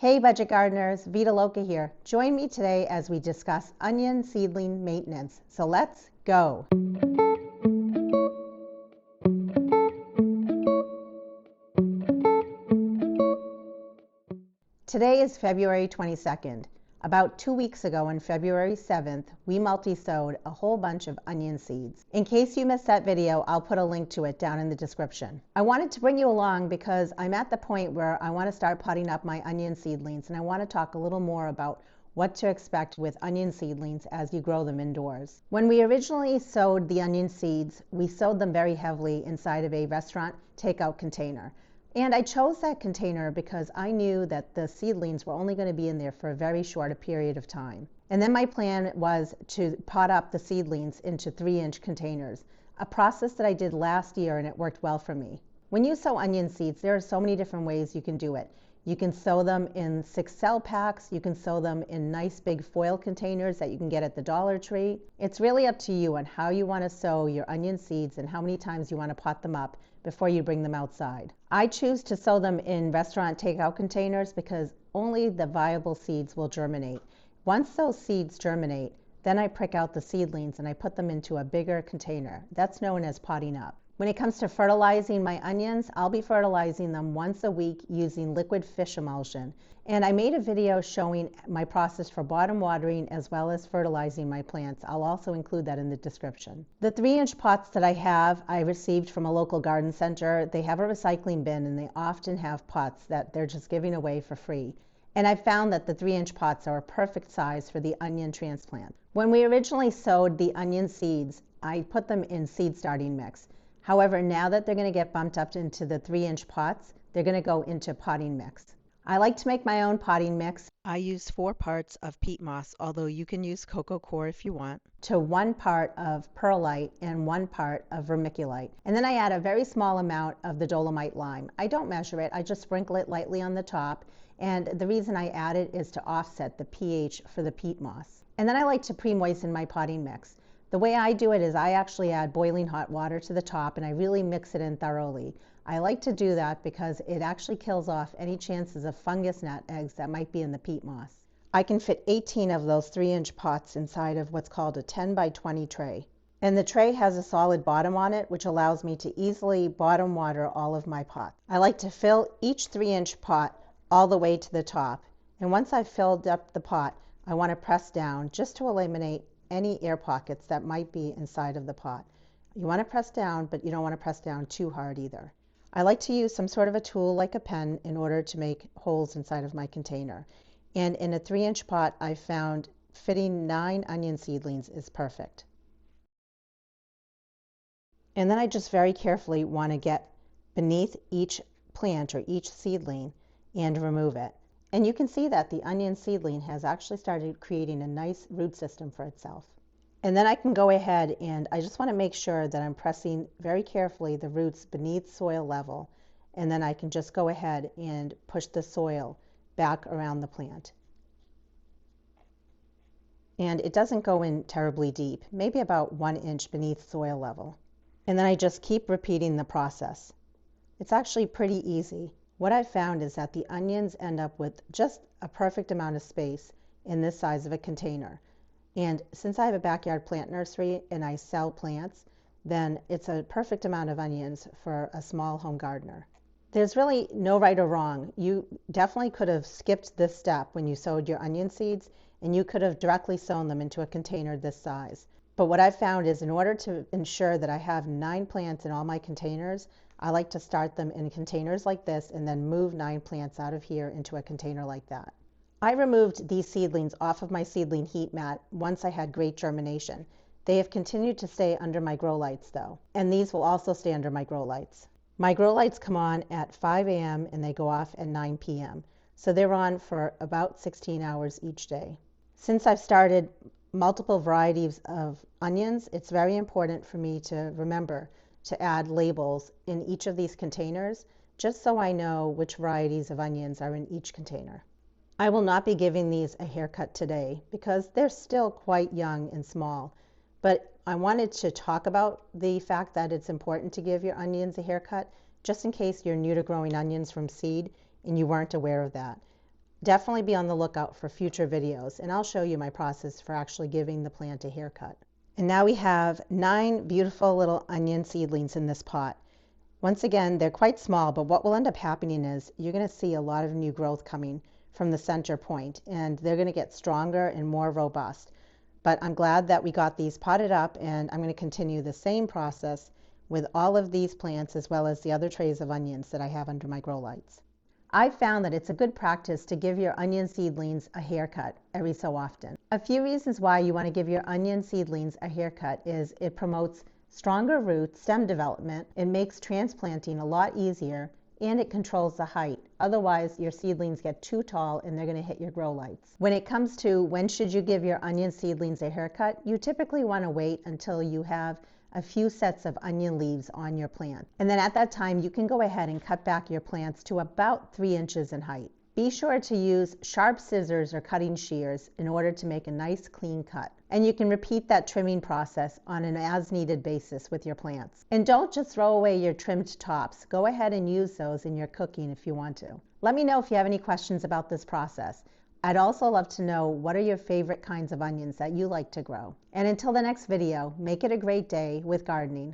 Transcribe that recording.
Hey budget gardeners, Vita Loca here. Join me today as we discuss onion seedling maintenance. So let's go. Today is February 22nd. About 2 weeks ago on February 7th, we multi-sowed a whole bunch of onion seeds. In case you missed that video, I'll put a link to it down in the description. I wanted to bring you along because I'm at the point where I want to start potting up my onion seedlings, and I want to talk a little more about what to expect with onion seedlings as you grow them indoors. When we originally sowed the onion seeds, we sowed them very heavily inside of a restaurant takeout container. And I chose that container because I knew that the seedlings were only going to be in there for a very short a period of time. And then my plan was to pot up the seedlings into 3-inch containers, a process that I did last year and it worked well for me. When you sow onion seeds, there are so many different ways you can do it. You can sow them in 6-cell packs. You can sow them in nice big foil containers that you can get at the Dollar Tree. It's really up to you on how you want to sow your onion seeds and how many times you want to pot them up before you bring them outside. I choose to sow them in restaurant takeout containers because only the viable seeds will germinate. Once those seeds germinate, then I prick out the seedlings and I put them into a bigger container. That's known as potting up. When it comes to fertilizing my onions, I'll be fertilizing them once a week using liquid fish emulsion. And I made a video showing my process for bottom watering as well as fertilizing my plants. I'll also include that in the description. The 3-inch pots that I received from a local garden center. They have a recycling bin and they often have pots that they're just giving away for free. And I found that the 3-inch pots are a perfect size for the onion transplant. When we originally sowed the onion seeds, I put them in seed starting mix. However, now that they're going to get bumped up into the 3-inch pots, they're going to go into potting mix. I like to make my own potting mix. I use 4 parts of peat moss, although you can use cocoa coir if you want, to 1 part of perlite and 1 part of vermiculite. And then I add a very small amount of the dolomite lime. I don't measure it, I just sprinkle it lightly on the top. And the reason I add it is to offset the pH for the peat moss. And then I like to pre-moisten my potting mix. The way I do it is I actually add boiling hot water to the top and I really mix it in thoroughly. I like to do that because it actually kills off any chances of fungus gnat eggs that might be in the peat moss. I can fit 18 of those 3-inch pots inside of what's called a 10 by 20 tray. And the tray has a solid bottom on it, which allows me to easily bottom water all of my pots. I like to fill each 3-inch pot all the way to the top. And once I've filled up the pot, I want to press down just to eliminate any air pockets that might be inside of the pot. You want to press down, but you don't want to press down too hard either. I like to use some sort of a tool like a pen in order to make holes inside of my container. And in a 3-inch pot, I found fitting 9 onion seedlings is perfect. And then I just very carefully want to get beneath each plant or each seedling and remove it. And you can see that the onion seedling has actually started creating a nice root system for itself. And then I can go ahead and I just want to make sure that I'm pressing very carefully the roots beneath soil level. And then I can just go ahead and push the soil back around the plant. And it doesn't go in terribly deep, maybe about 1 inch beneath soil level. And then I just keep repeating the process. It's actually pretty easy. What I've found is that the onions end up with just a perfect amount of space in this size of a container. And since I have a backyard plant nursery and I sell plants, then it's a perfect amount of onions for a small home gardener. There's really no right or wrong. You definitely could have skipped this step when you sowed your onion seeds, and you could have directly sown them into a container this size. But what I've found is in order to ensure that I have 9 plants in all my containers, I like to start them in containers like this and then move 9 plants out of here into a container like that. I removed these seedlings off of my seedling heat mat once I had great germination. They have continued to stay under my grow lights though, and these will also stay under my grow lights. My grow lights come on at 5 a.m. and they go off at 9 p.m. So they're on for about 16 hours each day. Since I've started multiple varieties of onions, it's very important for me to remember to add labels in each of these containers, just so I know which varieties of onions are in each container. I will not be giving these a haircut today because they're still quite young and small, but I wanted to talk about the fact that it's important to give your onions a haircut, just in case you're new to growing onions from seed and you weren't aware of that. Definitely be on the lookout for future videos, and I'll show you my process for actually giving the plant a haircut. And now we have 9 beautiful little onion seedlings in this pot. Once again, they're quite small, but what will end up happening is you're going to see a lot of new growth coming from the center point, and they're going to get stronger and more robust. But I'm glad that we got these potted up, and I'm going to continue the same process with all of these plants as well as the other trays of onions that I have under my grow lights. I've found that it's a good practice to give your onion seedlings a haircut every so often. A few reasons why you want to give your onion seedlings a haircut is it promotes stronger roots, stem development, it makes transplanting a lot easier, and it controls the height. Otherwise, your seedlings get too tall and they're going to hit your grow lights. When it comes to when should you give your onion seedlings a haircut, you typically want to wait until you have a few sets of onion leaves on your plant. And then at that time, you can go ahead and cut back your plants to about 3 inches in height. Be sure to use sharp scissors or cutting shears in order to make a nice clean cut. And you can repeat that trimming process on an as-needed basis with your plants. And don't just throw away your trimmed tops. Go ahead and use those in your cooking if you want to. Let me know if you have any questions about this process. I'd also love to know what are your favorite kinds of onions that you like to grow. And until the next video, make it a great day with gardening.